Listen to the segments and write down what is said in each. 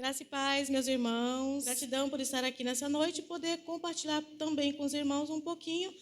Graça e paz, meus irmãos. Gratidão por estar aqui nessa noite e poder compartilhar também com os irmãos um pouquinho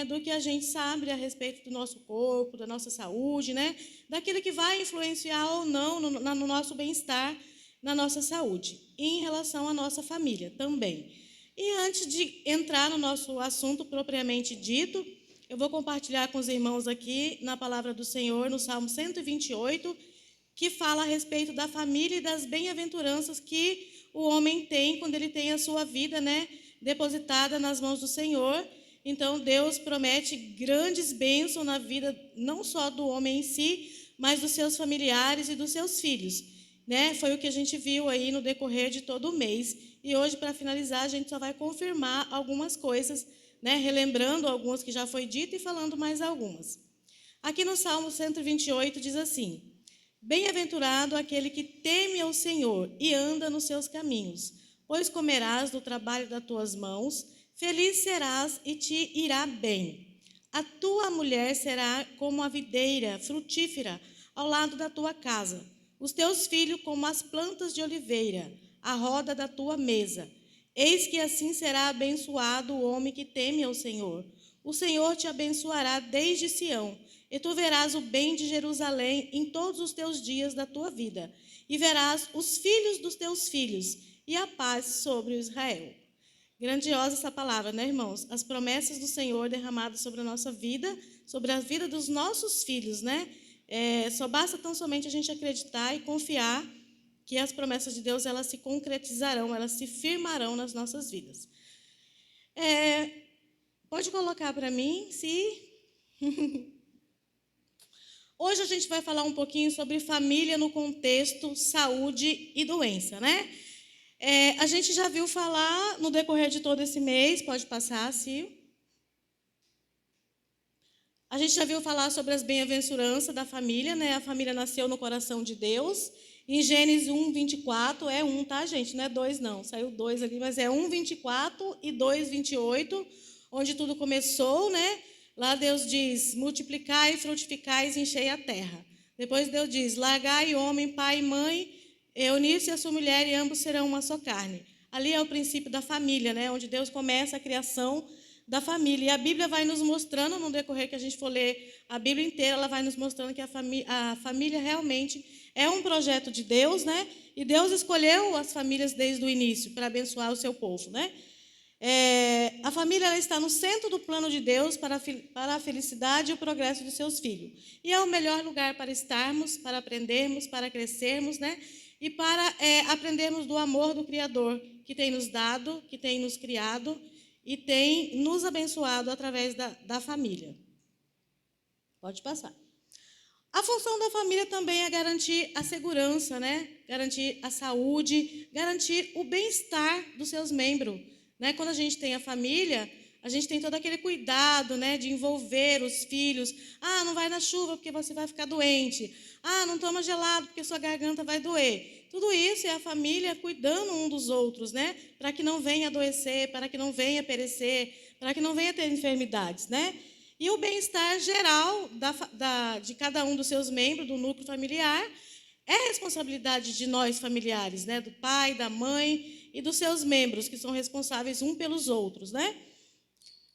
do que a gente sabe a respeito do nosso corpo, da nossa saúde, né? Daquilo que vai influenciar ou não no nosso bem-estar, na nossa saúde. E em relação à nossa família também. E antes de entrar no nosso assunto propriamente dito, eu vou compartilhar com os irmãos aqui na palavra do Senhor, no Salmo 128, que fala a respeito da família e das bem-aventuranças que o homem tem quando ele tem a sua vida, né, depositada nas mãos do Senhor. Então, Deus promete grandes bênçãos na vida, não só do homem em si, mas dos seus familiares e dos seus filhos, né? Foi o que a gente viu aí no decorrer de todo o mês. E hoje, para finalizar, a gente só vai confirmar algumas coisas, né, relembrando algumas que já foi dito e falando mais algumas. Aqui no Salmo 128 diz assim: bem-aventurado aquele que teme ao Senhor e anda nos seus caminhos, pois comerás do trabalho das tuas mãos, feliz serás e te irá bem. A tua mulher será como a videira frutífera ao lado da tua casa, os teus filhos como as plantas de oliveira, à roda da tua mesa. Eis que assim será abençoado o homem que teme ao Senhor. O Senhor te abençoará desde Sião, e tu verás o bem de Jerusalém em todos os teus dias da tua vida, e verás os filhos dos teus filhos, e a paz sobre o Israel. Grandiosa essa palavra, né, irmãos? As promessas do Senhor derramadas sobre a nossa vida, sobre a vida dos nossos filhos, né? Só basta tão somente a gente acreditar e confiar que as promessas de Deus, elas se concretizarão, elas se firmarão nas nossas vidas. Pode colocar para mim, se... Hoje a gente vai falar um pouquinho sobre família no contexto saúde e doença, né? A gente já viu falar no decorrer de todo esse mês, pode passar, Sil. A gente já viu falar sobre as bem-aventuranças da família, né? A família nasceu no coração de Deus. Em Gênesis 1, 24, é 1, tá, gente? Não é 2, não. Saiu 2 ali, mas é 1, 24 e 2, 28, onde tudo começou, né? Lá Deus diz: multiplicai, frutificai e enchei a terra. Depois Deus diz: largai homem, pai e mãe, unir-se a sua mulher e ambos serão uma só carne. Ali é o princípio da família, né? Onde Deus começa a criação da família. E a Bíblia vai nos mostrando, no decorrer que a gente for ler a Bíblia inteira, ela vai nos mostrando que a família realmente é um projeto de Deus, né? E Deus escolheu as famílias desde o início para abençoar o seu povo, né? A família, ela está no centro do plano de Deus para a felicidade e o progresso de seus filhos. E é o melhor lugar para estarmos, para aprendermos, para crescermos, né? E para aprendermos do amor do Criador, que tem nos dado, que tem nos criado e tem nos abençoado através da família. Pode passar. A função da família também é garantir a segurança, né? Garantir a saúde, garantir o bem-estar dos seus membros, né? Quando a gente tem a família, a gente tem todo aquele cuidado, né, de envolver os filhos. Ah, não vai na chuva porque você vai ficar doente. Ah, não toma gelado porque sua garganta vai doer. Tudo isso é a família cuidando um dos outros, né? Para que não venha adoecer, para que não venha perecer, para que não venha ter enfermidades, né? E o bem-estar geral de cada um dos seus membros, do núcleo familiar, é responsabilidade de nós familiares, né? Do pai, da mãe e dos seus membros, que são responsáveis uns pelos outros, né?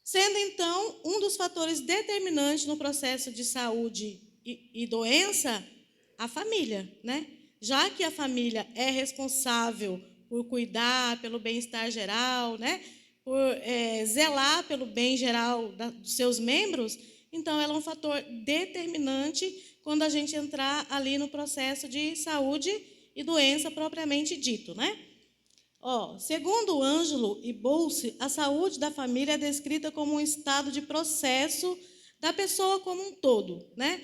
Sendo, então, um dos fatores determinantes no processo de saúde e doença, a família, né? Já que a família é responsável por cuidar pelo bem-estar geral, né? Por zelar pelo bem geral dos seus membros, então ela é um fator determinante quando a gente entrar ali no processo de saúde e doença propriamente dito, né? Segundo Ângelo e Bolse, a saúde da família é descrita como um estado de processo da pessoa como um todo, né?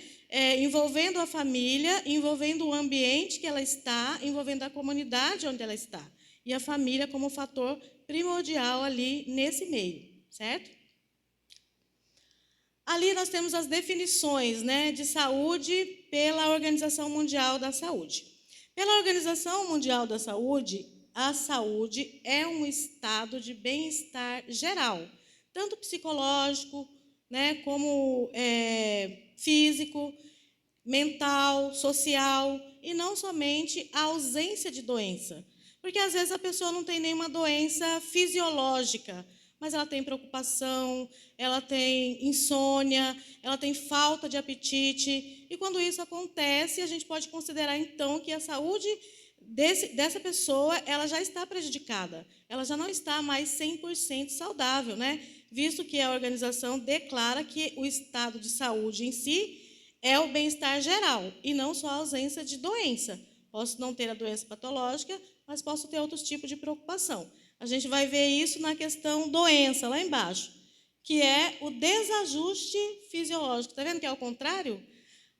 Envolvendo a família, envolvendo o ambiente que ela está, envolvendo a comunidade onde ela está. E a família como fator primordial ali nesse meio, certo? Ali nós temos as definições, né, de saúde pela Organização Mundial da Saúde. Pela Organização Mundial da Saúde, a saúde é um estado de bem-estar geral, tanto psicológico, né, como físico, mental, social, e não somente a ausência de doença. Porque às vezes a pessoa não tem nenhuma doença fisiológica, mas ela tem preocupação, ela tem insônia, ela tem falta de apetite. E quando isso acontece, a gente pode considerar então que a saúde dessa pessoa ela já está prejudicada, ela já não está mais 100% saudável, né? Visto que a organização declara que o estado de saúde em si é o bem-estar geral e não só a ausência de doença. Posso não ter a doença patológica, mas posso ter outros tipos de preocupação. A gente vai ver isso na questão doença, lá embaixo, que é o desajuste fisiológico. Está vendo que é o contrário?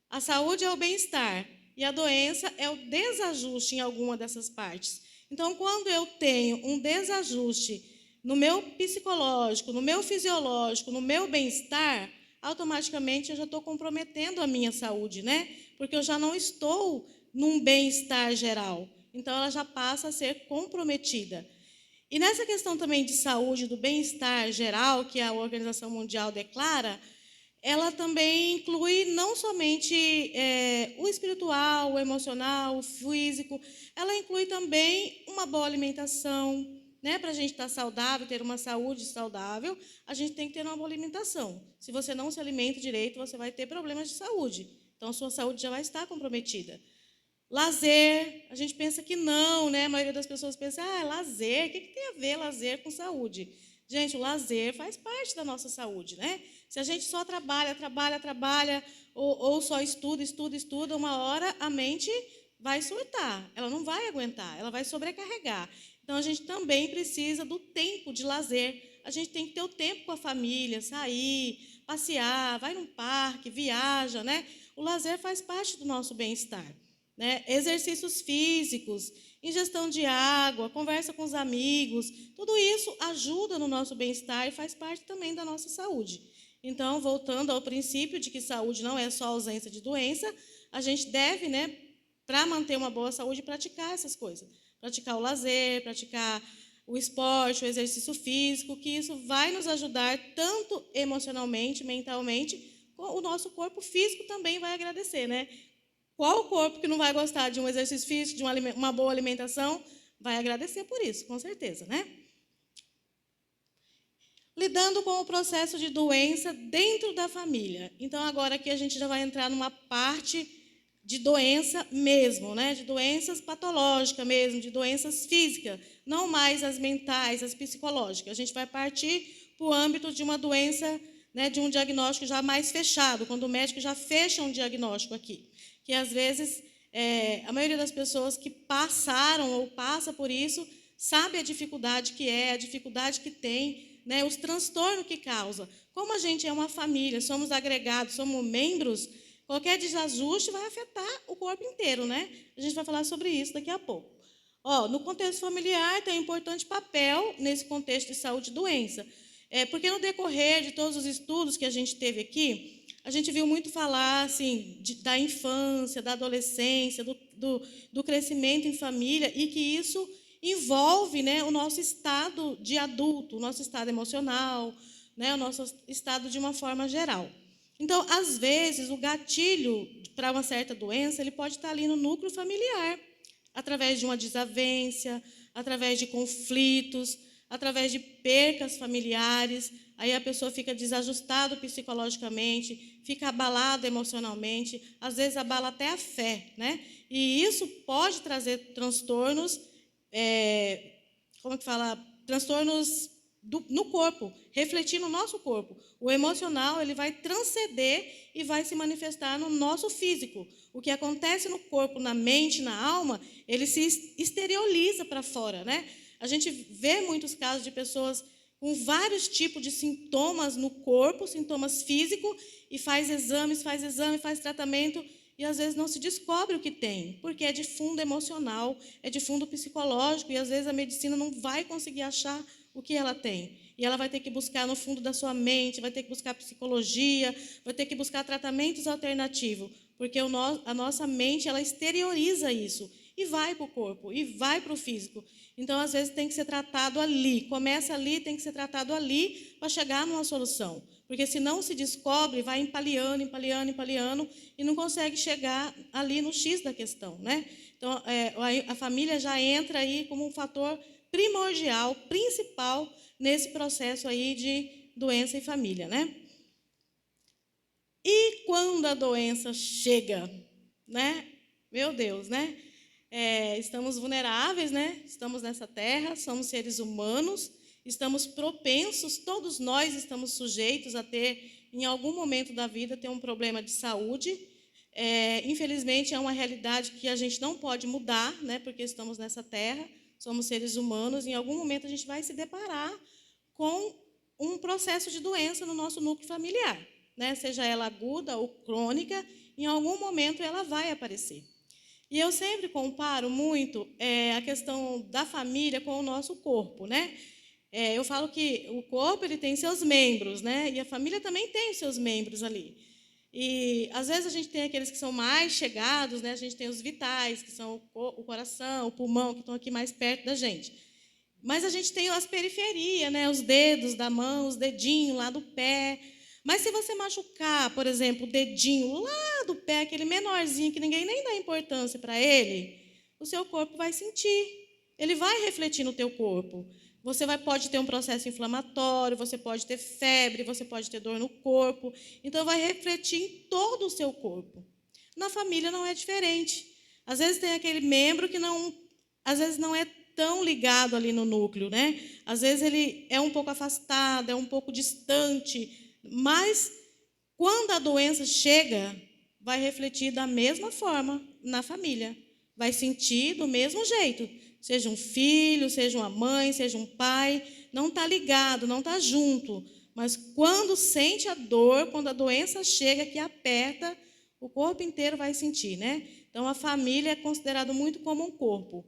A saúde é o bem-estar e a doença é o desajuste em alguma dessas partes. Então, quando eu tenho um desajuste no meu psicológico, no meu fisiológico, no meu bem-estar, automaticamente eu já estou comprometendo a minha saúde, né? Porque eu já não estou num bem-estar geral. Então, ela já passa a ser comprometida. E nessa questão também de saúde, do bem-estar geral, que a Organização Mundial declara, ela também inclui não somente o espiritual, o emocional, o físico, ela inclui também uma boa alimentação, né? Para a gente estar saudável, ter uma saúde saudável, a gente tem que ter uma boa alimentação. Se você não se alimenta direito, você vai ter problemas de saúde. Então, a sua saúde já vai estar comprometida. Lazer, a gente pensa que não, né? A maioria das pessoas pensa, lazer, o que tem a ver lazer com saúde? Gente, o lazer faz parte da nossa saúde, né? Se a gente só trabalha, ou só estuda, uma hora a mente vai surtar, ela não vai aguentar, ela vai sobrecarregar. Então, a gente também precisa do tempo de lazer. A gente tem que ter o tempo com a família, sair, passear, vai num parque, viaja, né? O lazer faz parte do nosso bem-estar. Né? Exercícios físicos, ingestão de água, conversa com os amigos, tudo isso ajuda no nosso bem-estar e faz parte também da nossa saúde. Então, voltando ao princípio de que saúde não é só ausência de doença, a gente deve, né, para manter uma boa saúde, praticar essas coisas. Praticar o lazer, praticar o esporte, o exercício físico, que isso vai nos ajudar tanto emocionalmente, mentalmente, o nosso corpo físico também vai agradecer, né? Qual o corpo que não vai gostar de um exercício físico, de uma boa alimentação? Vai agradecer por isso, com certeza, né? Lidando com o processo de doença dentro da família. Então, agora aqui a gente já vai entrar numa parte de doença mesmo, né? De doenças patológicas mesmo, de doenças físicas, não mais as mentais, as psicológicas. A gente vai partir para o âmbito de uma doença, né, de um diagnóstico já mais fechado, quando o médico já fecha um diagnóstico aqui. Que às vezes a maioria das pessoas que passaram ou passa por isso sabe a dificuldade que é, a dificuldade que tem, né, os transtornos que causa. Como a gente é uma família, somos agregados, somos membros, qualquer desajuste vai afetar o corpo inteiro, né? A gente vai falar sobre isso daqui a pouco. No contexto familiar tem um importante papel nesse contexto de saúde e doença. Porque no decorrer de todos os estudos que a gente teve aqui, a gente viu muito falar assim, da infância, da adolescência, do crescimento em família, e que isso envolve, né, o nosso estado de adulto, o nosso estado emocional, né, o nosso estado de uma forma geral. Então, às vezes, o gatilho para uma certa doença ele pode estar ali no núcleo familiar, através de uma desavença, através de conflitos, através de percas familiares. Aí a pessoa fica desajustada psicologicamente, fica abalada emocionalmente, às vezes abala até a fé, né? E isso pode trazer transtornos, transtornos no corpo, refletir no nosso corpo. O emocional ele vai transcender e vai se manifestar no nosso físico. O que acontece no corpo, na mente, na alma, ele se exterioriza para fora, né? A gente vê muitos casos de pessoas com vários tipos de sintomas no corpo, sintomas físicos, e faz exame, faz tratamento, e às vezes não se descobre o que tem, porque é de fundo emocional, é de fundo psicológico, e às vezes a medicina não vai conseguir achar o que ela tem. E ela vai ter que buscar no fundo da sua mente, vai ter que buscar psicologia, vai ter que buscar tratamentos alternativos, porque a nossa mente ela exterioriza isso. e vai para o corpo, e vai para o físico. Então, às vezes, tem que ser tratado ali. Começa ali, tem que ser tratado ali para chegar numa solução. Porque se não se descobre, vai empalhando, empalhando, empalhando, e não consegue chegar ali no X da questão, né? Então, a família já entra aí como um fator primordial, principal, nesse processo aí de doença e família, né? E quando a doença chega, né? Meu Deus, né? Estamos vulneráveis, né? Estamos nessa terra, somos seres humanos, estamos propensos, todos nós estamos sujeitos a ter, em algum momento da vida, ter um problema de saúde. Infelizmente, é uma realidade que a gente não pode mudar, né? Porque estamos nessa terra, somos seres humanos, em algum momento a gente vai se deparar com um processo de doença no nosso núcleo familiar, né? Seja ela aguda ou crônica, em algum momento ela vai aparecer. E eu sempre comparo muito a questão da família com o nosso corpo, né? Eu falo que o corpo ele tem seus membros, né? E a família também tem os seus membros ali. E às vezes a gente tem aqueles que são mais chegados, né? A gente tem os vitais, que são o coração, o pulmão, que estão aqui mais perto da gente. Mas a gente tem as periferias, né? Os dedos da mão, os dedinhos lá do pé. Mas se você machucar, por exemplo, o dedinho lá do pé, aquele menorzinho que ninguém nem dá importância para ele, o seu corpo vai sentir. Ele vai refletir no teu corpo. Você pode ter um processo inflamatório, você pode ter febre, você pode ter dor no corpo. Então, vai refletir em todo o seu corpo. Na família não é diferente. Às vezes tem aquele membro que às vezes não é tão ligado ali no núcleo, né? Às vezes ele é um pouco afastado, é um pouco distante, mas quando a doença chega, vai refletir da mesma forma na família. Vai sentir do mesmo jeito. Seja um filho, seja uma mãe, seja um pai, não está ligado, não está junto. Mas quando sente a dor, quando a doença chega, que aperta, o corpo inteiro vai sentir, né? Então, a família é considerada muito como um corpo.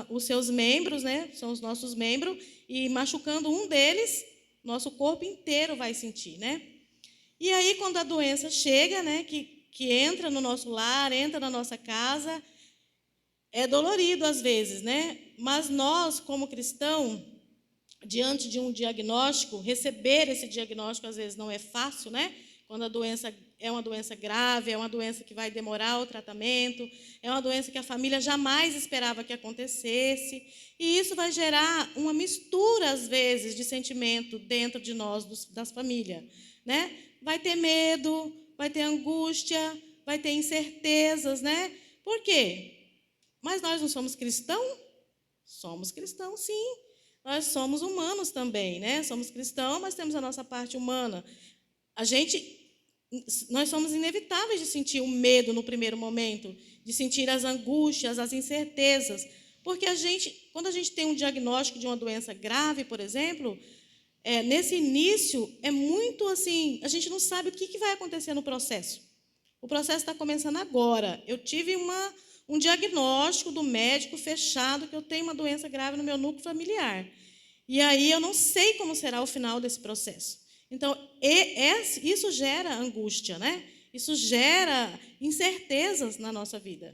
Os seus membros, né, são os nossos membros, e machucando um deles, nosso corpo inteiro vai sentir, né? E aí, quando a doença chega, né, que entra no nosso lar, entra na nossa casa, é dolorido às vezes, né? Mas nós, como cristão, diante de um diagnóstico, receber esse diagnóstico às vezes não é fácil, né? Quando a doença é uma doença grave, é uma doença que vai demorar o tratamento, é uma doença que a família jamais esperava que acontecesse, e isso vai gerar uma mistura, às vezes, de sentimento dentro de nós, das famílias, né? Vai ter medo, vai ter angústia, vai ter incertezas, né? Por quê? Mas nós não somos cristãos? Somos cristãos, sim. Nós somos humanos também, né? Somos cristãos, mas temos a nossa parte humana. Nós somos inevitáveis de sentir o medo no primeiro momento, de sentir as angústias, as incertezas, porque quando a gente tem um diagnóstico de uma doença grave, por exemplo, nesse início é muito assim, a gente não sabe o que vai acontecer no processo. O processo está começando agora. Eu tive um diagnóstico do médico fechado que eu tenho uma doença grave no meu núcleo familiar. E aí eu não sei como será o final desse processo. Então, isso gera angústia, né? Isso gera incertezas na nossa vida.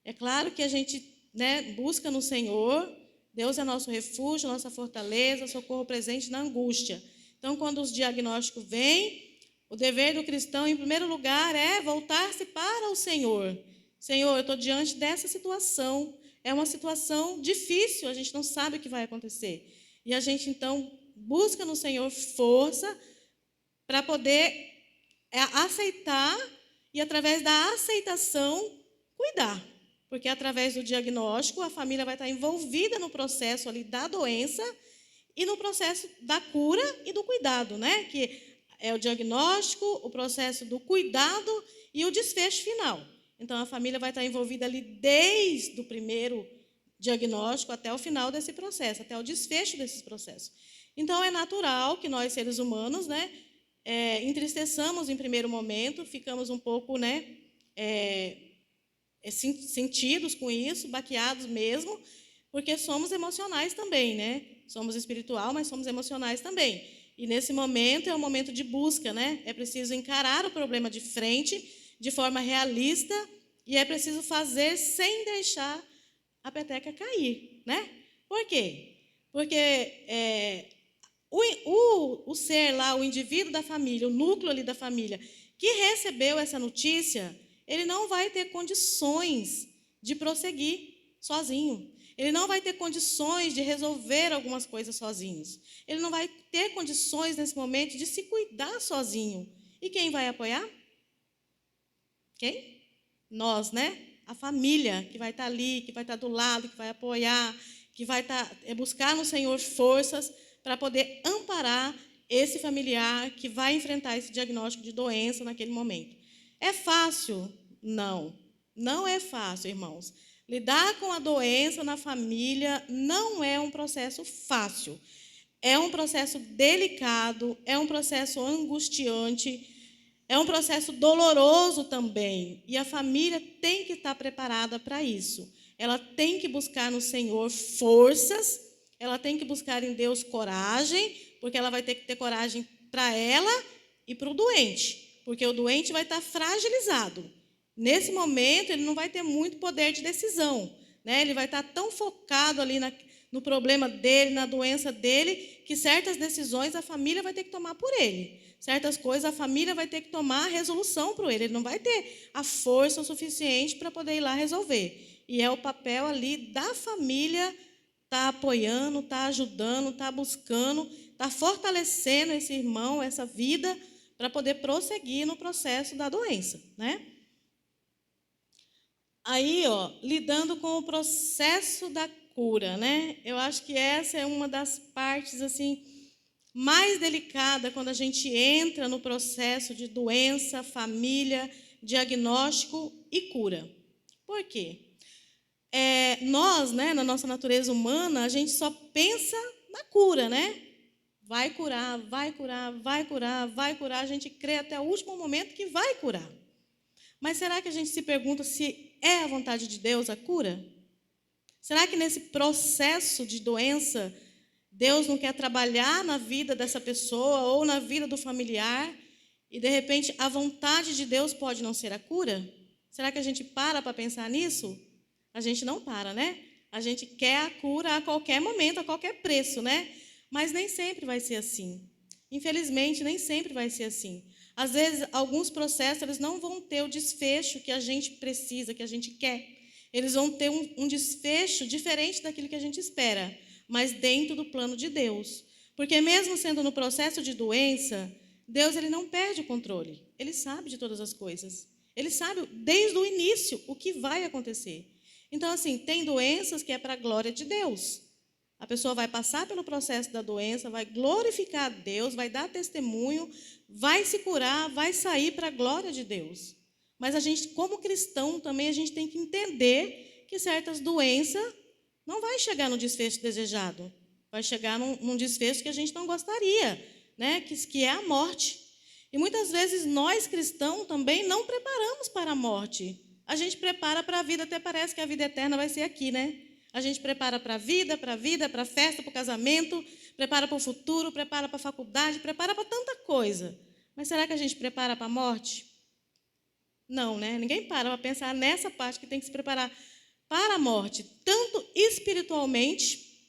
É claro que a gente, né, busca no Senhor, Deus é nosso refúgio, nossa fortaleza, socorro presente na angústia. Então, quando os diagnósticos vêm, o dever do cristão, em primeiro lugar, é voltar-se para o Senhor. Senhor, eu estou diante dessa situação. É uma situação difícil, a gente não sabe o que vai acontecer. E a gente, então, busca no Senhor força para poder aceitar e, através da aceitação, cuidar. Porque, através do diagnóstico, a família vai estar envolvida no processo ali da doença e no processo da cura e do cuidado, né? Que é o diagnóstico, o processo do cuidado e o desfecho final. Então, a família vai estar envolvida ali desde o primeiro diagnóstico até o final desse processo, até o desfecho desses processos. Então, é natural que nós, seres humanos, né, entristeçamos em primeiro momento, ficamos um pouco, né, sentidos com isso, baqueados mesmo, porque somos emocionais também, né? Somos espiritual, mas somos emocionais também. E nesse momento é um momento de busca, né? É preciso encarar o problema de frente, de forma realista, e é preciso fazer sem deixar a peteca cair, né? Por quê? Porque o ser lá, o indivíduo da família, o núcleo ali da família, que recebeu essa notícia, ele não vai ter condições de prosseguir sozinho. Ele não vai ter condições de resolver algumas coisas sozinhos. Ele não vai ter condições nesse momento de se cuidar sozinho. E quem vai apoiar? Quem? Nós, né? A família que vai estar ali, que vai estar do lado, que vai apoiar, que vai buscar no Senhor forças para poder amparar esse familiar que vai enfrentar esse diagnóstico de doença naquele momento. É fácil? Não. Não é fácil, irmãos. Lidar com a doença na família não é um processo fácil. É um processo delicado, é um processo angustiante, é um processo doloroso também. E a família tem que estar preparada para isso. Ela tem que buscar no Senhor forças, ela tem que buscar em Deus coragem, porque ela vai ter que ter coragem para ela e para o doente, porque o doente vai estar fragilizado. Nesse momento, ele não vai ter muito poder de decisão, né? Ele vai estar tão focado ali no problema dele, na doença dele, que certas decisões a família vai ter que tomar por ele. Certas coisas a família vai ter que tomar a resolução por ele. Ele não vai ter a força o suficiente para poder ir lá resolver. E é o papel ali da família estar apoiando, estar ajudando, estar buscando, estar fortalecendo esse irmão, essa vida, para poder prosseguir no processo da doença, né? Aí, lidando com o processo da cura, né? Eu acho que essa é uma das partes assim mais delicada quando a gente entra no processo de doença, família, diagnóstico e cura. Por quê? Nós, né, na nossa natureza humana, a gente só pensa na cura, né? Vai curar, vai curar, vai curar, vai curar. A gente crê até o último momento que vai curar. Mas será que a gente se pergunta se é a vontade de Deus a cura? Será que nesse processo de doença, Deus não quer trabalhar na vida dessa pessoa ou na vida do familiar e, de repente, a vontade de Deus pode não ser a cura? Será que a gente para pensar nisso? A gente não para, né? A gente quer a cura a qualquer momento, a qualquer preço, né? Mas nem sempre vai ser assim. Infelizmente, nem sempre vai ser assim. Às vezes, alguns processos eles não vão ter o desfecho que a gente precisa, que a gente quer. Eles vão ter um desfecho diferente daquilo que a gente espera, mas dentro do plano de Deus. Porque mesmo sendo no processo de doença, Deus ele não perde o controle. Ele sabe de todas as coisas. Ele sabe desde o início o que vai acontecer. Então, assim, tem doenças que é para a glória de Deus. A pessoa vai passar pelo processo da doença, vai glorificar a Deus, vai dar testemunho, vai se curar, vai sair para a glória de Deus. Mas a gente, como cristão, também a gente tem que entender que certas doenças não vai chegar no desfecho desejado. Vai chegar num desfecho que a gente não gostaria, né? Que é a morte. E muitas vezes nós cristãos também não preparamos para a morte. A gente prepara para a vida, até parece que a vida eterna vai ser aqui, né? A gente prepara para a vida, para a festa, para o casamento, prepara para o futuro, prepara para a faculdade, prepara para tanta coisa. Mas será que a gente prepara para a morte? Não, né? Ninguém para pensar nessa parte que tem que se preparar para a morte, tanto espiritualmente,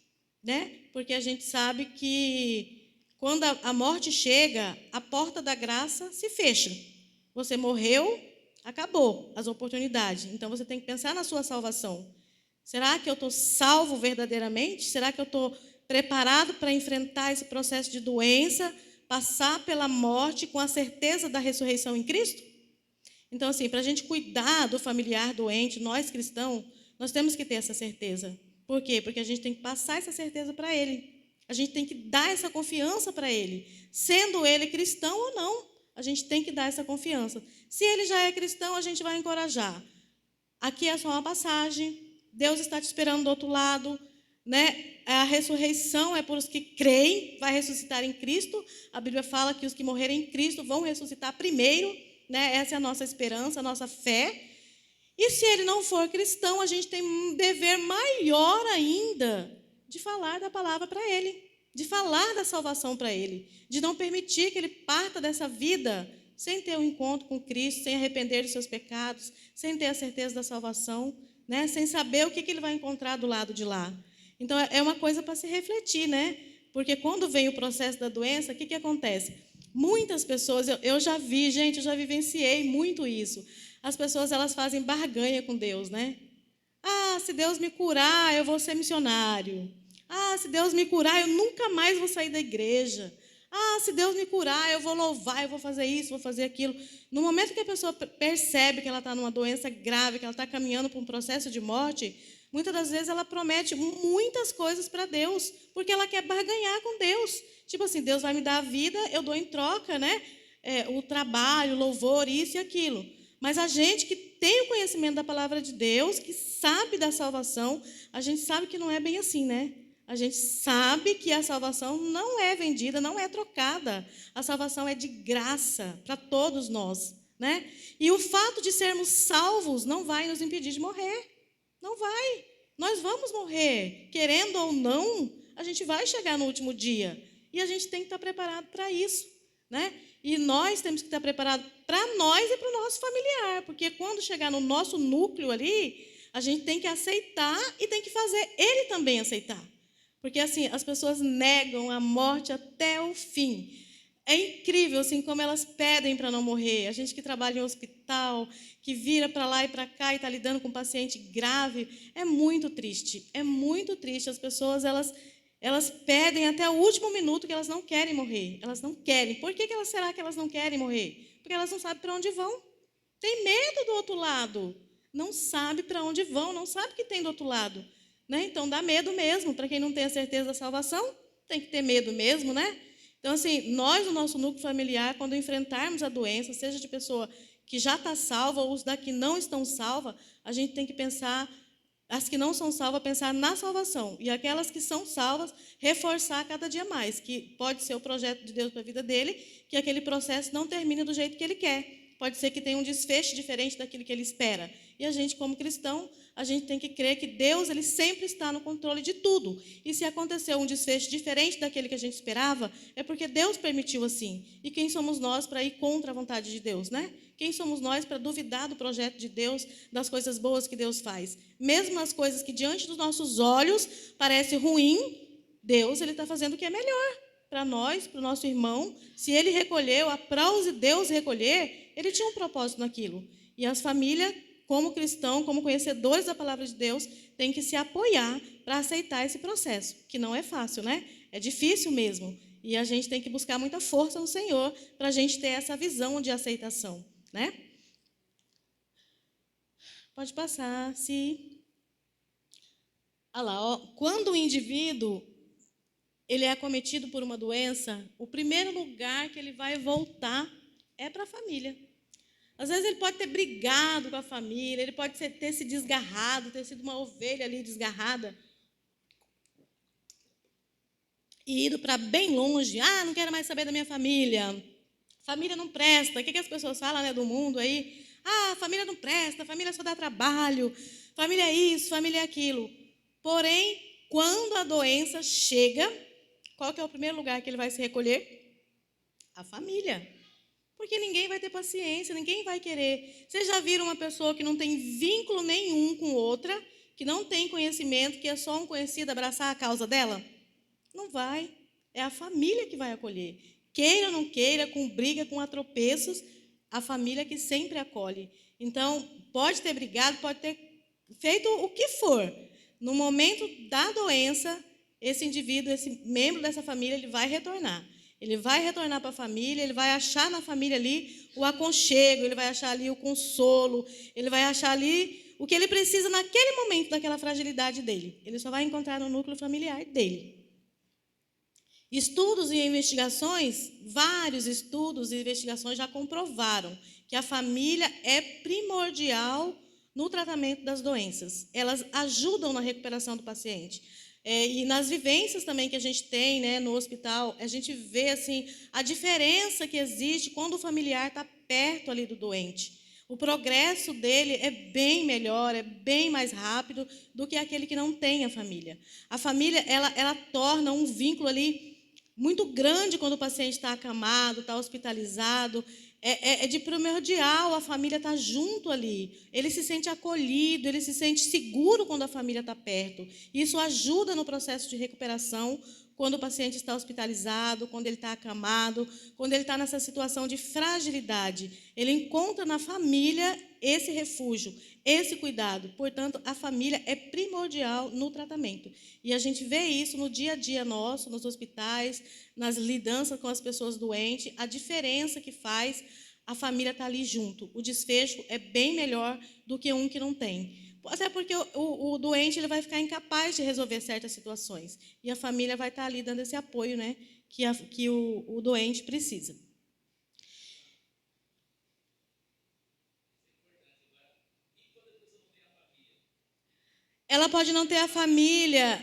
né? Porque a gente sabe que quando a morte chega, a porta da graça se fecha. Você morreu, acabou as oportunidades. Então você tem que pensar na sua salvação. Será que eu estou salvo verdadeiramente? Será que eu estou preparado para enfrentar esse processo de doença, passar pela morte com a certeza da ressurreição em Cristo? Então, assim, para a gente cuidar do familiar doente, nós cristãos, nós temos que ter essa certeza. Por quê? Porque a gente tem que passar essa certeza para ele. A gente tem que dar essa confiança para ele. Sendo ele cristão ou não, a gente tem que dar essa confiança. Se ele já é cristão, a gente vai encorajar. Aqui é só uma passagem. Deus está te esperando do outro lado, né? A ressurreição é por os que creem, vai ressuscitar em Cristo. A Bíblia fala que os que morrerem em Cristo vão ressuscitar primeiro, né? Essa é a nossa esperança, a nossa fé. E se ele não for cristão, a gente tem um dever maior ainda de falar da palavra para ele, de falar da salvação para ele, de não permitir que ele parta dessa vida sem ter um encontro com Cristo, sem arrepender dos seus pecados, sem ter a certeza da salvação. né? Sem saber o que ele vai encontrar do lado de lá. Então, é uma coisa para se refletir, né? Porque quando vem o processo da doença, o que acontece? Muitas pessoas, eu já vi, gente, eu já vivenciei muito isso. As pessoas, elas fazem barganha com Deus, né? Ah, se Deus me curar, eu vou ser missionário. Ah, se Deus me curar, eu nunca mais vou sair da igreja. Ah, se Deus me curar, eu vou louvar, eu vou fazer isso, vou fazer aquilo. No momento que a pessoa percebe que ela está numa doença grave, que ela está caminhando para um processo de morte, muitas das vezes ela promete muitas coisas para Deus, porque ela quer barganhar com Deus. Tipo assim, Deus vai me dar a vida, eu dou em troca, né? O trabalho, o louvor, isso e aquilo. Mas a gente que tem o conhecimento da palavra de Deus, que sabe da salvação, a gente sabe que não é bem assim, né? A gente sabe que a salvação não é vendida, não é trocada. A salvação é de graça para todos nós, né? E o fato de sermos salvos não vai nos impedir de morrer. Não vai. Nós vamos morrer. Querendo ou não, a gente vai chegar no último dia. E a gente tem que estar preparado para isso, né? E nós temos que estar preparados para nós e para o nosso familiar. Porque quando chegar no nosso núcleo ali, a gente tem que aceitar e tem que fazer ele também aceitar. Porque, assim, as pessoas negam a morte até o fim. É incrível, assim, como elas pedem para não morrer. A gente que trabalha em hospital, que vira para lá e para cá e está lidando com um paciente grave, é muito triste. É muito triste. As pessoas, elas pedem até o último minuto que elas não querem morrer. Elas não querem. Por que será que elas não querem morrer? Porque elas não sabem para onde vão. Tem medo do outro lado. Não sabe para onde vão, não sabe o que tem do outro lado. Né? Então, dá medo mesmo. Para quem não tem a certeza da salvação, tem que ter medo mesmo, né? Então, assim, nós, no nosso núcleo familiar, quando enfrentarmos a doença, seja de pessoa que já está salva ou os da que não estão salva, a gente tem que pensar, as que não são salvas, pensar na salvação. E aquelas que são salvas, reforçar cada dia mais, que pode ser o projeto de Deus para a vida dele, que aquele processo não termine do jeito que ele quer. Pode ser que tenha um desfecho diferente daquilo que ele espera. E a gente, como cristão, a gente tem que crer que Deus, ele sempre está no controle de tudo. E se aconteceu um desfecho diferente daquele que a gente esperava, é porque Deus permitiu assim. E quem somos nós para ir contra a vontade de Deus, né? Quem somos nós para duvidar do projeto de Deus, das coisas boas que Deus faz? Mesmo as coisas que diante dos nossos olhos parecem ruim, Deus, ele está fazendo o que é melhor para nós, para o nosso irmão. Se ele recolheu, apraz Deus recolher, ele tinha um propósito naquilo. E as famílias, como cristão, como conhecedores da palavra de Deus, têm que se apoiar para aceitar esse processo, que não é fácil, né? É difícil mesmo. E a gente tem que buscar muita força no Senhor para a gente ter essa visão de aceitação, né? Pode passar, se... Olha lá, ó. Quando o indivíduo ele é acometido por uma doença, o primeiro lugar que ele vai voltar é para a família. Às vezes ele pode ter brigado com a família, ele pode ter se desgarrado, ter sido uma ovelha ali desgarrada e ido para bem longe. Ah, não quero mais saber da minha família. Família não presta. O que as pessoas falam, né, do mundo aí? Ah, família não presta, família só dá trabalho, família é isso, família é aquilo. Porém, quando a doença chega, qual que é o primeiro lugar que ele vai se recolher? A família. Porque ninguém vai ter paciência, ninguém vai querer. Vocês já viram uma pessoa que não tem vínculo nenhum com outra, que não tem conhecimento, que é só um conhecido abraçar a causa dela? Não vai. É a família que vai acolher. Queira ou não queira, com briga, com atropeços, a família que sempre acolhe. Então, pode ter brigado, pode ter feito o que for. No momento da doença, esse indivíduo, esse membro dessa família, ele vai retornar. Ele vai retornar para a família, ele vai achar na família ali o aconchego, ele vai achar ali o consolo, ele vai achar ali o que ele precisa naquele momento, daquela fragilidade dele. Ele só vai encontrar no núcleo familiar dele. Estudos e investigações, vários estudos e investigações já comprovaram que a família é primordial no tratamento das doenças. Elas ajudam na recuperação do paciente. E nas vivências também que a gente tem, né, no hospital, a gente vê assim, a diferença que existe quando o familiar está perto ali do doente. O progresso dele é bem melhor, é bem mais rápido do que aquele que não tem a família. A família, ela torna um vínculo ali muito grande quando o paciente está acamado, está hospitalizado. É de primordial a família estar junto ali. Ele se sente acolhido, ele se sente seguro quando a família está perto. Isso ajuda no processo de recuperação, quando o paciente está hospitalizado, quando ele está acamado, quando ele está nessa situação de fragilidade. Ele encontra na família esse refúgio, esse cuidado. Portanto, a família é primordial no tratamento. E a gente vê isso no dia a dia nosso, nos hospitais, nas lidanças com as pessoas doentes, a diferença que faz a família estar ali junto. O desfecho é bem melhor do que um que não tem. Até porque o doente ele vai ficar incapaz de resolver certas situações. E a família vai estar ali dando esse apoio, né, que o doente precisa. Ela pode não ter a família.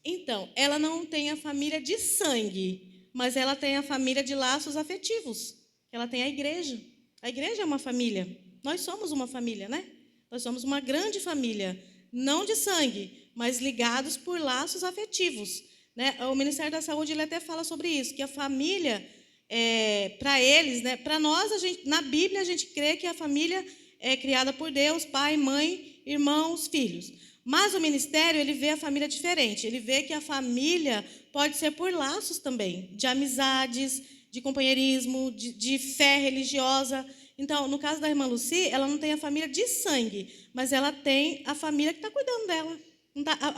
Então, ela não tem a família de sangue, mas ela tem a família de laços afetivos. Ela tem a igreja. A igreja é uma família. Nós somos uma família, né? Nós somos uma grande família, não de sangue, mas ligados por laços afetivos, né? O Ministério da Saúde ele até fala sobre isso, que a família, para eles, né? Para nós, na Bíblia, a gente crê que a família é criada por Deus, pai, mãe, irmãos, filhos. Mas o ministério, ele vê a família diferente. Ele vê que a família pode ser por laços também, de amizades, de companheirismo, de fé religiosa. Então, no caso da irmã Lucy, ela não tem a família de sangue, mas ela tem a família que está cuidando dela.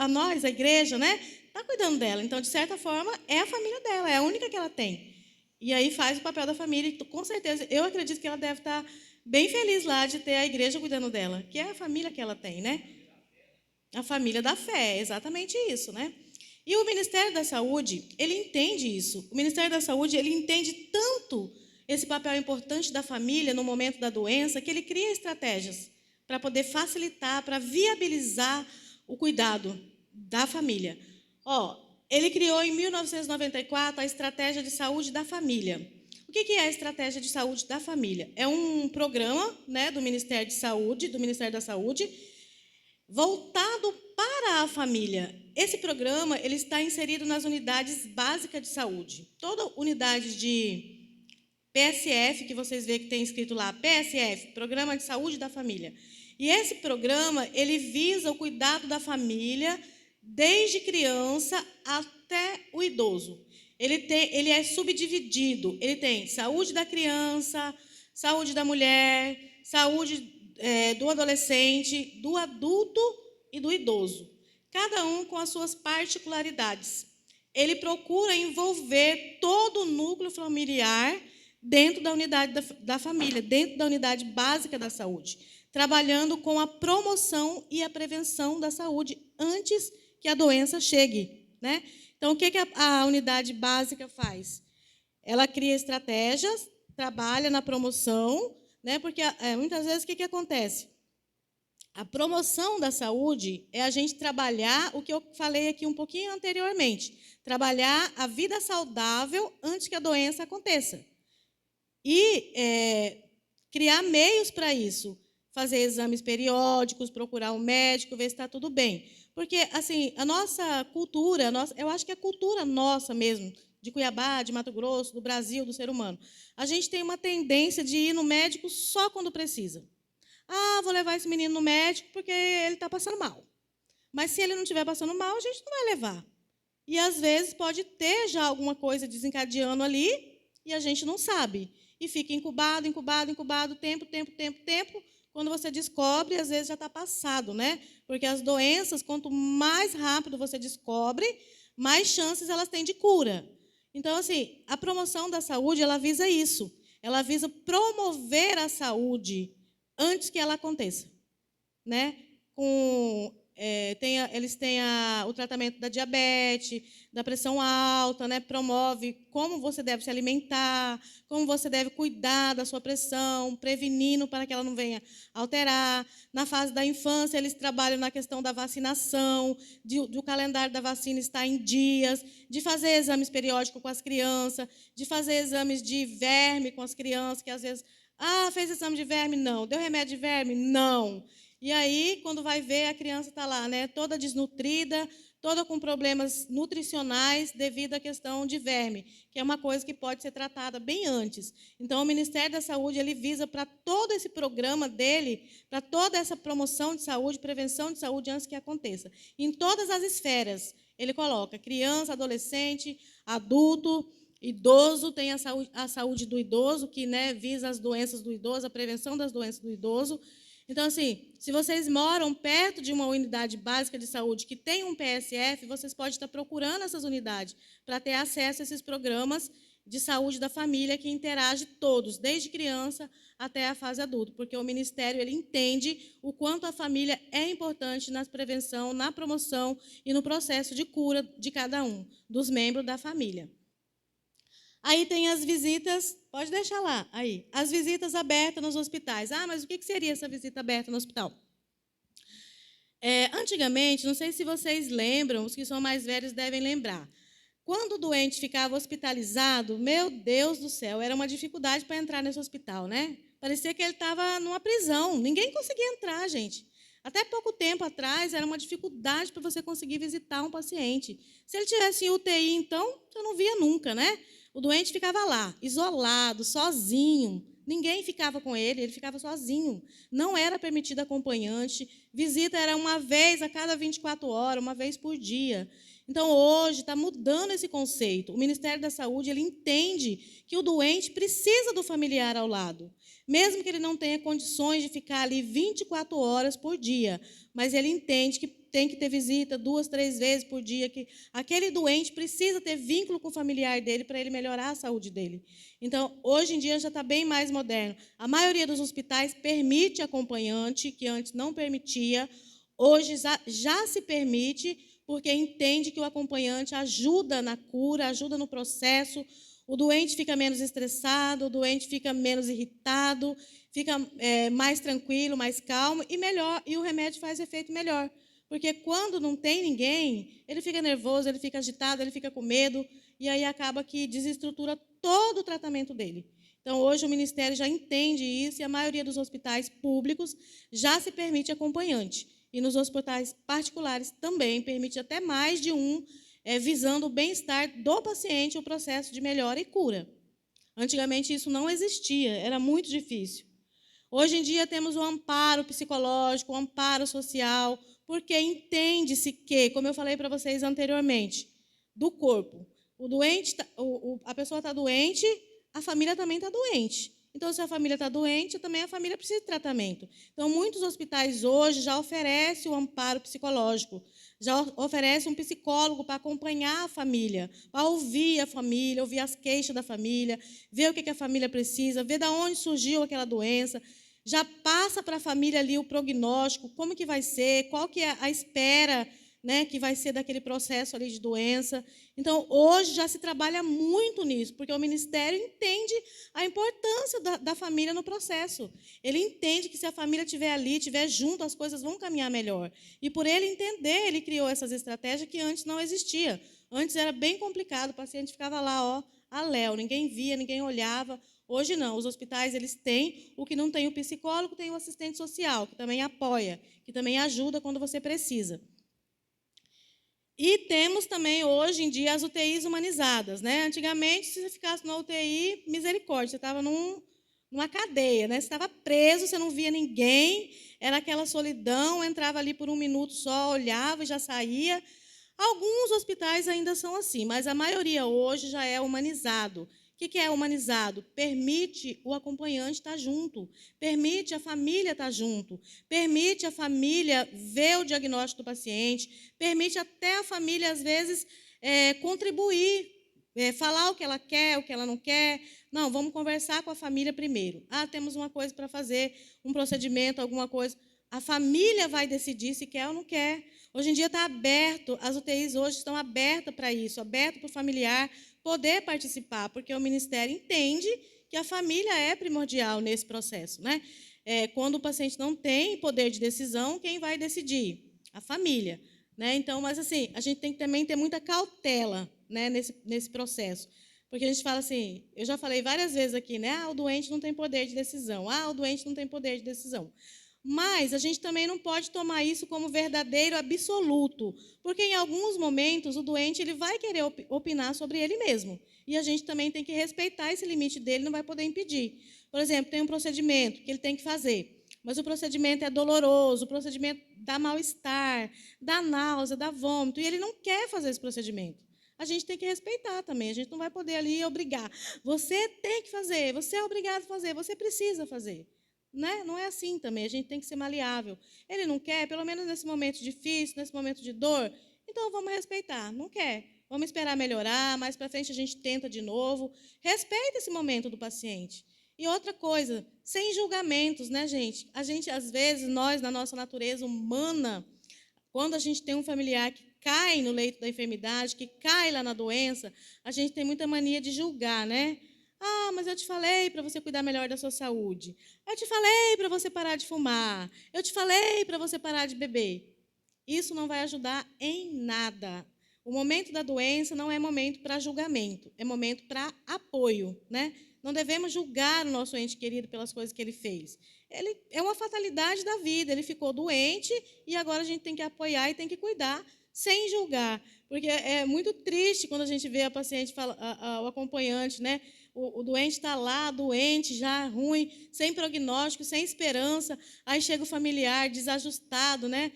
Nós, a igreja, né, está cuidando dela. Então, de certa forma, é a família dela, é a única que ela tem. E aí faz o papel da família. E, com certeza, eu acredito que ela deve estar bem feliz lá de ter a igreja cuidando dela, que é a família que ela tem, né? A família da fé, é exatamente isso, né? E o Ministério da Saúde, ele entende isso. O Ministério da Saúde, ele entende tanto esse papel importante da família no momento da doença, que ele cria estratégias para poder facilitar, para viabilizar o cuidado da família. Ele criou em 1994 a Estratégia de Saúde da Família. O que é a Estratégia de Saúde da Família? É um programa, né, do Ministério da Saúde, voltado para a família. Esse programa ele está inserido nas unidades básicas de saúde. Toda unidade de PSF, que vocês veem que tem escrito lá, PSF, Programa de Saúde da Família. E esse programa, ele visa o cuidado da família desde criança até o idoso. Ele é subdividido. Ele tem saúde da criança, saúde da mulher, saúde do adolescente, do adulto e do idoso. Cada um com as suas particularidades. Ele procura envolver todo o núcleo familiar dentro da unidade da família, dentro da unidade básica da saúde, trabalhando com a promoção e a prevenção da saúde antes que a doença chegue, né? Então, o que a unidade básica faz? Ela cria estratégias, trabalha na promoção, né? Porque muitas vezes o que acontece? A promoção da saúde é a gente trabalhar o que eu falei aqui um pouquinho anteriormente, trabalhar a vida saudável antes que a doença aconteça. E criar meios para isso, fazer exames periódicos, procurar um médico, ver se está tudo bem. Porque, assim, a nossa cultura, eu acho que é a cultura nossa mesmo, de Cuiabá, de Mato Grosso, do Brasil, do ser humano, a gente tem uma tendência de ir no médico só quando precisa. Vou levar esse menino no médico porque ele está passando mal. Mas se ele não estiver passando mal, a gente não vai levar. E, às vezes, pode ter já alguma coisa desencadeando ali e a gente não sabe. E fica incubado, tempo. Quando você descobre, às vezes já está passado, né? Porque as doenças, quanto mais rápido você descobre, mais chances elas têm de cura. Então, assim, a promoção da saúde, ela visa isso. Ela visa promover a saúde antes que ela aconteça, né? Eles têm o tratamento da diabetes, da pressão alta, né? Promove como você deve se alimentar, como você deve cuidar da sua pressão, prevenindo para que ela não venha alterar. Na fase da infância, eles trabalham na questão da vacinação, do calendário da vacina estar em dias, de fazer exames periódicos com as crianças, de fazer exames de verme com as crianças, que às vezes, fez exame de verme? Não. Deu remédio de verme? Não. E aí, quando vai ver, a criança está lá, né, toda desnutrida, toda com problemas nutricionais devido à questão de verme, que é uma coisa que pode ser tratada bem antes. Então, o Ministério da Saúde, ele visa para todo esse programa dele, para toda essa promoção de saúde, prevenção de saúde antes que aconteça. Em todas as esferas, ele coloca criança, adolescente, adulto, idoso, tem a saúde do idoso, que, né, visa as doenças do idoso, a prevenção das doenças do idoso. Então, assim, se vocês moram perto de uma unidade básica de saúde que tem um PSF, vocês podem estar procurando essas unidades para ter acesso a esses programas de saúde da família que interage todos, desde criança até a fase adulta, porque o Ministério ele entende o quanto a família é importante na prevenção, na promoção e no processo de cura de cada um dos membros da família. Aí tem as visitas, pode deixar lá, aí, as visitas abertas nos hospitais. Ah, mas o que seria essa visita aberta no hospital? Antigamente, não sei se vocês lembram, os que são mais velhos devem lembrar. Quando o doente ficava hospitalizado, meu Deus do céu, era uma dificuldade para entrar nesse hospital, né? Parecia que ele estava numa prisão, ninguém conseguia entrar, gente. Até pouco tempo atrás, era uma dificuldade para você conseguir visitar um paciente. Se ele tivesse em UTI, então, você não via nunca, né? O doente ficava lá, isolado, sozinho. Ninguém ficava com ele, ele ficava sozinho. Não era permitido acompanhante. Visita era uma vez a cada 24 horas, uma vez por dia. Então, hoje, está mudando esse conceito. O Ministério da Saúde ele entende que o doente precisa do familiar ao lado, mesmo que ele não tenha condições de ficar ali 24 horas por dia, mas ele entende que tem que ter visita 2, 3 vezes por dia, que aquele doente precisa ter vínculo com o familiar dele para ele melhorar a saúde dele. Então, hoje em dia já está bem mais moderno. A maioria dos hospitais permite acompanhante, que antes não permitia. Hoje já se permite, porque entende que o acompanhante ajuda na cura, ajuda no processo. O doente fica menos estressado, o doente fica menos irritado, fica mais tranquilo, mais calmo e melhor, e o remédio faz efeito melhor. Porque quando não tem ninguém, ele fica nervoso, ele fica agitado, ele fica com medo, e aí acaba que desestrutura todo o tratamento dele. Então, hoje o Ministério já entende isso, e a maioria dos hospitais públicos já se permite acompanhante. E nos hospitais particulares também permite até mais de um, visando o bem-estar do paciente, o processo de melhora e cura. Antigamente isso não existia, era muito difícil. Hoje em dia temos o amparo psicológico, o amparo social, porque entende-se que, como eu falei para vocês anteriormente, do corpo. O doente, a pessoa está doente, a família também está doente. Então, se a família está doente, também a família precisa de tratamento. Então, muitos hospitais hoje já oferecem o amparo psicológico, já oferecem um psicólogo para acompanhar a família, para ouvir a família, ouvir as queixas da família, ver o que a família precisa, ver de onde surgiu aquela doença. Já passa para a família ali o prognóstico, como que vai ser, qual que é a espera, né, que vai ser daquele processo ali de doença. Então, hoje já se trabalha muito nisso, porque o Ministério entende a importância da família no processo. Ele entende que se a família estiver ali, estiver junto, as coisas vão caminhar melhor. E por ele entender, ele criou essas estratégias que antes não existia. Antes era bem complicado, o paciente ficava lá, ó, a léu, ninguém via, ninguém olhava. Hoje não, os hospitais eles têm, o que não tem o psicólogo, tem o assistente social, que também apoia, que também ajuda quando você precisa. E temos também, hoje em dia, as UTIs humanizadas, né? Antigamente, se você ficasse na UTI, misericórdia, você estava numa cadeia, né? Você estava preso, você não via ninguém, era aquela solidão, entrava ali por 1 minuto só, olhava e já saía. Alguns hospitais ainda são assim, mas a maioria hoje já é humanizado. O que é humanizado? Permite o acompanhante estar junto, permite a família estar junto, permite a família ver o diagnóstico do paciente, permite até a família, às vezes, contribuir, falar o que ela quer, o que ela não quer. Não, vamos conversar com a família primeiro. Ah, temos uma coisa para fazer, um procedimento, alguma coisa. A família vai decidir se quer ou não quer. Hoje em dia está aberto, as UTIs hoje estão abertas para isso, abertas para o familiar poder participar, porque o Ministério entende que a família é primordial nesse processo, né? Quando o paciente não tem poder de decisão, quem vai decidir? A família, né? Então, mas assim, a gente tem que também ter muita cautela, né, nesse processo, porque a gente fala assim, eu já falei várias vezes aqui, né? Ah, o doente não tem poder de decisão. Ah, o doente não tem poder de decisão. Mas a gente também não pode tomar isso como verdadeiro absoluto, porque em alguns momentos o doente ele vai querer opinar sobre ele mesmo. E a gente também tem que respeitar esse limite dele, não vai poder impedir. Por exemplo, tem um procedimento que ele tem que fazer, mas o procedimento é doloroso, o procedimento dá mal-estar, dá náusea, dá vômito, e ele não quer fazer esse procedimento. A gente tem que respeitar também, a gente não vai poder ali obrigar. Você tem que fazer, você é obrigado a fazer, você precisa fazer. Né? Não é assim também, a gente tem que ser maleável. Ele não quer, pelo menos nesse momento difícil, nesse momento de dor, então vamos respeitar. Não quer, vamos esperar melhorar, mais para frente a gente tenta de novo. Respeita esse momento do paciente. E outra coisa, sem julgamentos, né, gente? A gente, às vezes, nós, na nossa natureza humana, quando a gente tem um familiar que cai no leito da enfermidade, que cai lá na doença, a gente tem muita mania de julgar, né? Ah, mas eu te falei para você cuidar melhor da sua saúde. Eu te falei para você parar de fumar. Eu te falei para você parar de beber. Isso não vai ajudar em nada. O momento da doença não é momento para julgamento, é momento para apoio, né? Não devemos julgar o nosso ente querido pelas coisas que ele fez. Ele é uma fatalidade da vida, ele ficou doente e agora a gente tem que apoiar e tem que cuidar sem julgar. Porque é muito triste quando a gente vê a paciente, o acompanhante, né? O doente está lá, doente, já ruim, sem prognóstico, sem esperança. Aí chega o familiar desajustado, né?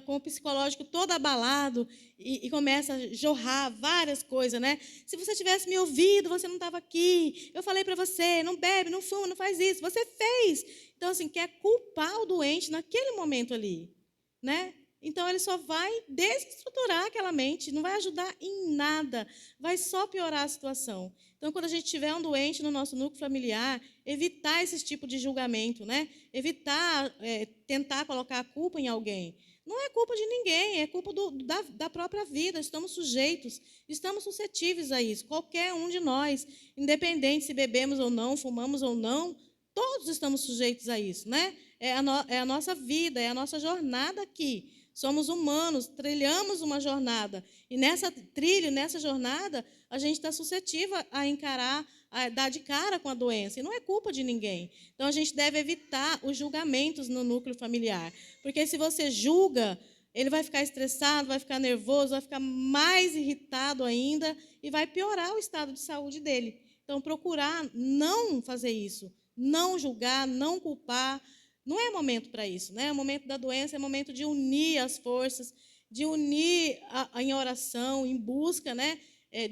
Com o psicológico todo abalado e começa a jorrar várias coisas, né? Se você tivesse me ouvido, você não estava aqui. Eu falei para você, não bebe, não fuma, não faz isso. Você fez. Então, assim, quer culpar o doente naquele momento ali, né? Então, ele só vai desestruturar aquela mente, não vai ajudar em nada, vai só piorar a situação. Então, quando a gente tiver um doente no nosso núcleo familiar, evitar esse tipo de julgamento, né? Evitar tentar colocar a culpa em alguém. Não é culpa de ninguém, é culpa da própria vida. Estamos sujeitos, estamos suscetíveis a isso. Qualquer um de nós, independente se bebemos ou não, fumamos ou não, todos estamos sujeitos a isso, né? É a nossa vida, é a nossa jornada aqui. Somos humanos, trilhamos uma jornada. E nessa trilha, nessa jornada, a gente está suscetível a encarar, a dar de cara com a doença. E não é culpa de ninguém. Então, a gente deve evitar os julgamentos no núcleo familiar. Porque se você julga, ele vai ficar estressado, vai ficar nervoso, vai ficar mais irritado ainda e vai piorar o estado de saúde dele. Então, procurar não fazer isso, não julgar, não culpar. Não é momento para isso, né? O momento da doença é momento de unir as forças, de unir em oração, em busca, né,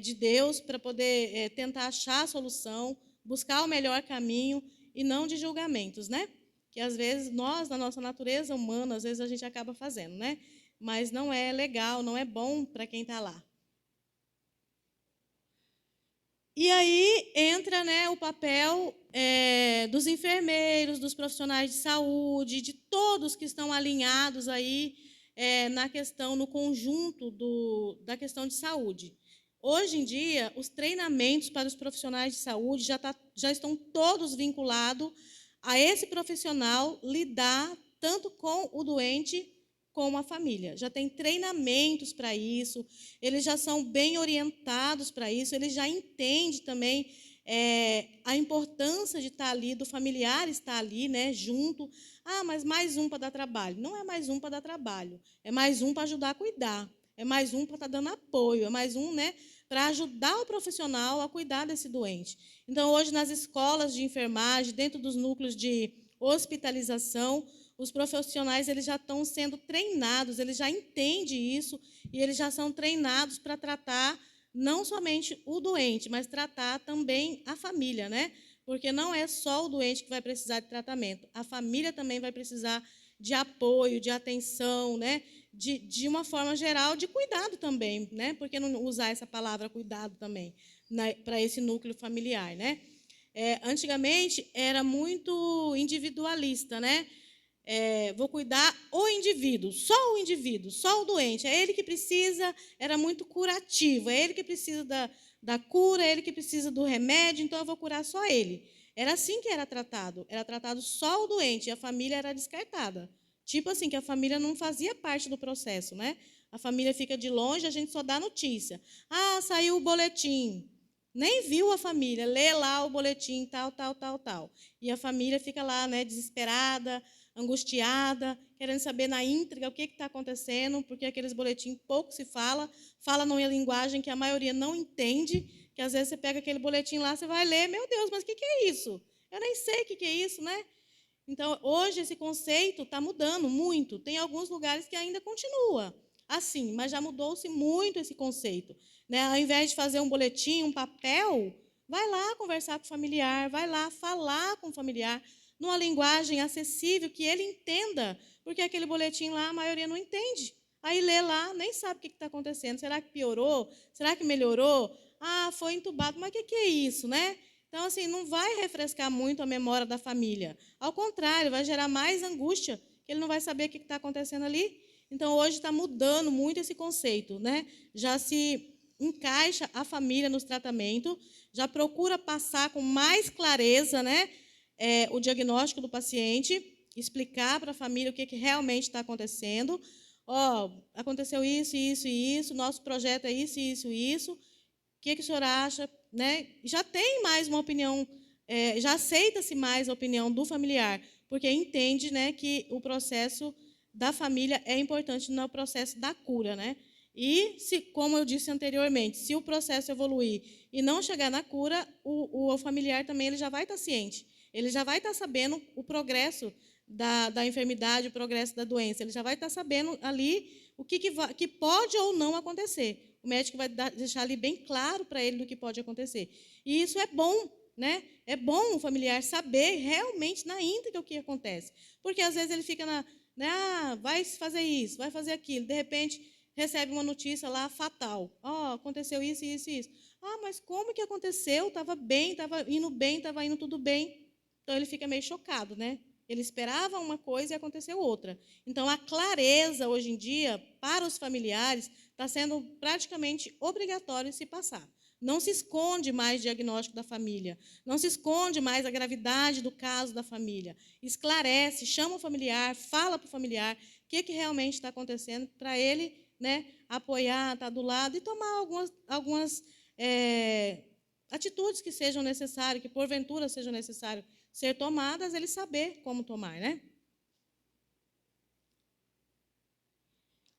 de Deus, para poder tentar achar a solução, buscar o melhor caminho e não de julgamentos, né? Que às vezes nós, na nossa natureza humana, às vezes a gente acaba fazendo, né? Mas não é legal, não é bom para quem está lá. E aí entra, né, o papel dos enfermeiros, dos profissionais de saúde, de todos que estão alinhados aí na questão, no conjunto da questão de saúde. Hoje em dia, os treinamentos para os profissionais de saúde já estão todos vinculados a esse profissional lidar tanto com o doente como a família. Já tem treinamentos para isso, eles já são bem orientados para isso, eles já entendem também a importância de estar ali, do familiar estar ali, né, junto. Ah, mas mais um para dar trabalho. Não é mais um para dar trabalho, é mais um para ajudar a cuidar, é mais um para estar dando apoio, é mais um, né, para ajudar o profissional a cuidar desse doente. Então, hoje, nas escolas de enfermagem, dentro dos núcleos de hospitalização, os profissionais eles já estão sendo treinados, eles já entendem isso e eles já são treinados para tratar não somente o doente, mas tratar também a família, né? Porque não é só o doente que vai precisar de tratamento, a família também vai precisar de apoio, de atenção, né? De uma forma geral, de cuidado também, né? Por que não usar essa palavra cuidado também, né, para esse núcleo familiar, né? Antigamente era muito individualista, né? Vou cuidar o indivíduo, só o doente, é ele que precisa, era muito curativo, é ele que precisa da cura, é ele que precisa do remédio, então eu vou curar só ele. Era assim que era tratado só o doente, e a família era descartada. Tipo assim, que a família não fazia parte do processo, né? A família fica de longe, a gente só dá notícia. Ah, saiu o boletim. Nem viu a família, lê lá o boletim, tal, tal, tal, tal. E a família fica lá, né, desesperada, angustiada, querendo saber na íntegra o que está acontecendo, porque aqueles boletins pouco se fala numa linguagem que a maioria não entende, que às vezes você pega aquele boletim lá, você vai ler, meu Deus, mas o que é isso? Eu nem sei o que é isso, né? Então, hoje esse conceito está mudando muito. Tem alguns lugares que ainda continua assim, mas já mudou-se muito esse conceito, né? Ao invés de fazer um boletim, um papel, vai lá conversar com o familiar, vai lá falar com o familiar, numa linguagem acessível, que ele entenda, porque aquele boletim lá a maioria não entende. Aí lê lá, nem sabe o que está acontecendo. Será que piorou? Será que melhorou? Ah, foi entubado, mas o que é isso, né? Então, assim, não vai refrescar muito a memória da família. Ao contrário, vai gerar mais angústia, que ele não vai saber o que está acontecendo ali. Então, hoje está mudando muito esse conceito, né? Já se encaixa a família nos tratamentos, já procura passar com mais clareza, né, o diagnóstico do paciente, explicar para a família o que realmente está acontecendo. Aconteceu isso, isso e isso, nosso projeto é isso, isso e isso. O que o senhor acha? Né? Já tem mais uma opinião, já aceita-se mais a opinião do familiar, porque entende, né, que o processo da família é importante no processo da cura, né? E, como eu disse anteriormente, se o processo evoluir e não chegar na cura, o familiar também ele já vai estar ciente, ele já vai estar sabendo o progresso da enfermidade, o progresso da doença, ele já vai estar sabendo ali o que pode ou não acontecer. O médico vai deixar ali bem claro para ele do que pode acontecer. E isso é bom, né? É bom o familiar saber realmente na íntegra o que acontece. Porque às vezes ele fica né, vai fazer isso, vai fazer aquilo. De repente, recebe uma notícia lá fatal. Aconteceu isso, isso e isso. Mas como que aconteceu? Estava bem, estava indo tudo bem. Então, ele fica meio chocado, né? Ele esperava uma coisa e aconteceu outra. Então, a clareza, hoje em dia, para os familiares, está sendo praticamente obrigatório se passar. Não se esconde mais o diagnóstico da família, não se esconde mais a gravidade do caso da família. Esclarece, chama o familiar, fala para o familiar o que realmente está acontecendo, para ele, né, apoiar, estar do lado e tomar algumas atitudes que sejam necessárias, que porventura sejam necessárias ser tomadas, ele saber como tomar, né?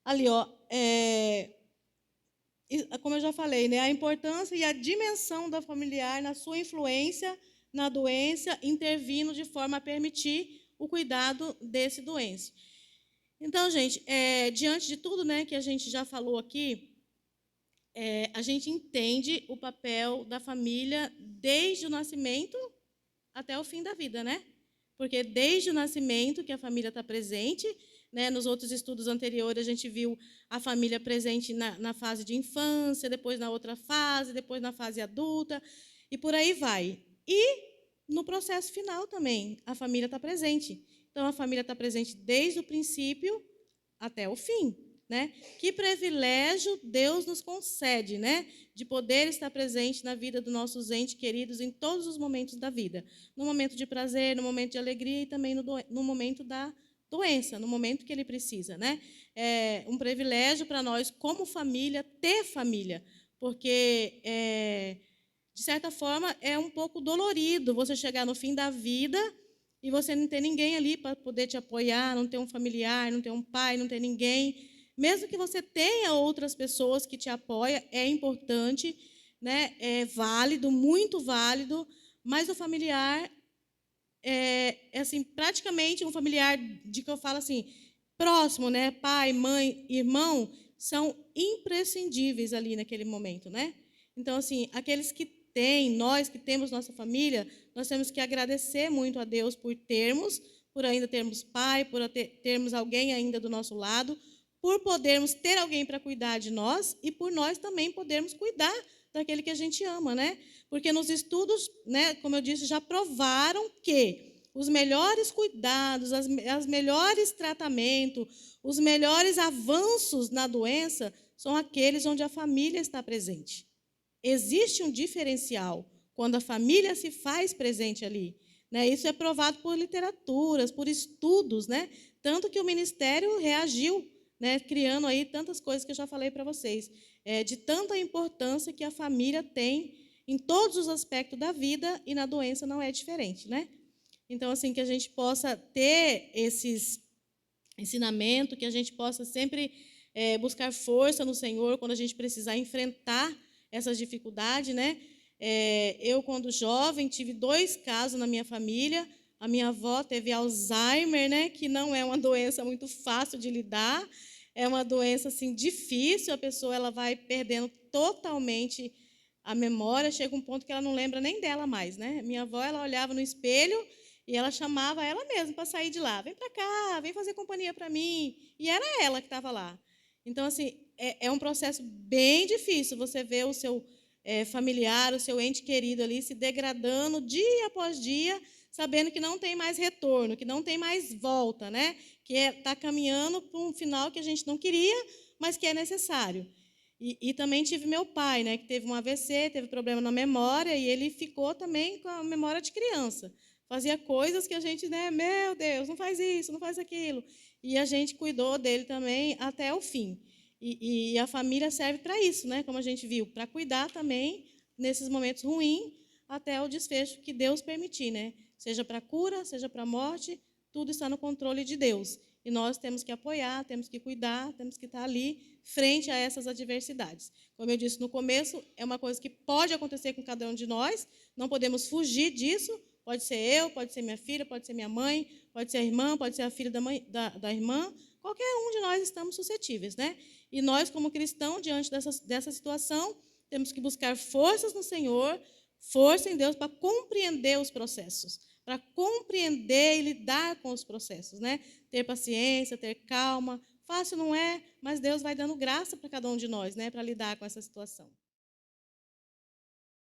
Ali, como eu já falei, né, a importância e a dimensão da familiar na sua influência na doença, intervindo de forma a permitir o cuidado desse doente. Então, gente, diante de tudo, né, que a gente já falou aqui, a gente entende o papel da família desde o nascimento até o fim da vida, né? Porque desde o nascimento que a família está presente, né? Nos outros estudos anteriores a gente viu a família presente na fase de infância, depois na outra fase, depois na fase adulta, e por aí vai. E no processo final também, a família está presente. Então, a família está presente desde o princípio até o fim, né? Que privilégio Deus nos concede, né? De poder estar presente na vida dos nossos entes queridos em todos os momentos da vida. No momento de prazer, no momento de alegria e também no momento da doença, no momento que ele precisa, né? É um privilégio para nós, como família, ter família, porque, de certa forma, é um pouco dolorido você chegar no fim da vida e você não ter ninguém ali para poder te apoiar, não ter um familiar, não ter um pai, não ter ninguém. Mesmo que você tenha outras pessoas que te apoiam, é importante, né? É válido, muito válido, mas o familiar assim, praticamente um familiar de que eu falo assim, próximo, né? Pai, mãe, irmão, são imprescindíveis ali naquele momento, né? Então, assim, aqueles que têm, nós que temos nossa família, nós temos que agradecer muito a Deus por ainda termos pai, por termos alguém ainda do nosso lado, por podermos ter alguém para cuidar de nós e por nós também podermos cuidar daquele que a gente ama, né? Porque nos estudos, né, como eu disse, já provaram que os melhores cuidados, os melhores tratamentos, os melhores avanços na doença são aqueles onde a família está presente. Existe um diferencial quando a família se faz presente ali, né? Isso é provado por literaturas, por estudos, né? Tanto que o Ministério reagiu, né, criando aí tantas coisas que eu já falei para vocês, de tanta importância que a família tem em todos os aspectos da vida e na doença não é diferente, né? Então, assim, que a gente possa ter esses ensinamentos, que a gente possa sempre buscar força no Senhor quando a gente precisar enfrentar essas dificuldades, né? Eu, quando jovem, tive 2 casos na minha família. A minha avó teve Alzheimer, né? Que não é uma doença muito fácil de lidar, é uma doença assim difícil. A pessoa ela vai perdendo totalmente a memória, chega um ponto que ela não lembra nem dela mais, né? Minha avó ela olhava no espelho e ela chamava ela mesma para sair de lá. Vem para cá, vem fazer companhia para mim. E era ela que estava lá. Então, assim, é um processo bem difícil você ver o seu familiar, o seu ente querido ali se degradando dia após dia, sabendo que não tem mais retorno, que não tem mais volta, né? Que está caminhando para um final que a gente não queria, mas que é necessário. E também tive meu pai, né? Que teve um AVC, teve problema na memória, e ele ficou também com a memória de criança. Fazia coisas que a gente, né, meu Deus, não faz isso, não faz aquilo. E a gente cuidou dele também até o fim. E a família serve para isso, né, como a gente viu, para cuidar também nesses momentos ruins até o desfecho que Deus permitir, né? Seja para cura, seja para morte, tudo está no controle de Deus. E nós temos que apoiar, temos que cuidar, temos que estar ali frente a essas adversidades. Como eu disse no começo, é uma coisa que pode acontecer com cada um de nós, não podemos fugir disso. Pode ser eu, pode ser minha filha, pode ser minha mãe, pode ser a irmã, pode ser a filha da irmã. Qualquer um de nós estamos suscetíveis, né? E nós, como cristãos, diante dessa situação, temos que buscar forças no Senhor, força em Deus para compreender os processos, para compreender e lidar com os processos, né? Ter paciência, ter calma. Fácil não é, mas Deus vai dando graça para cada um de nós, né? Para lidar com essa situação.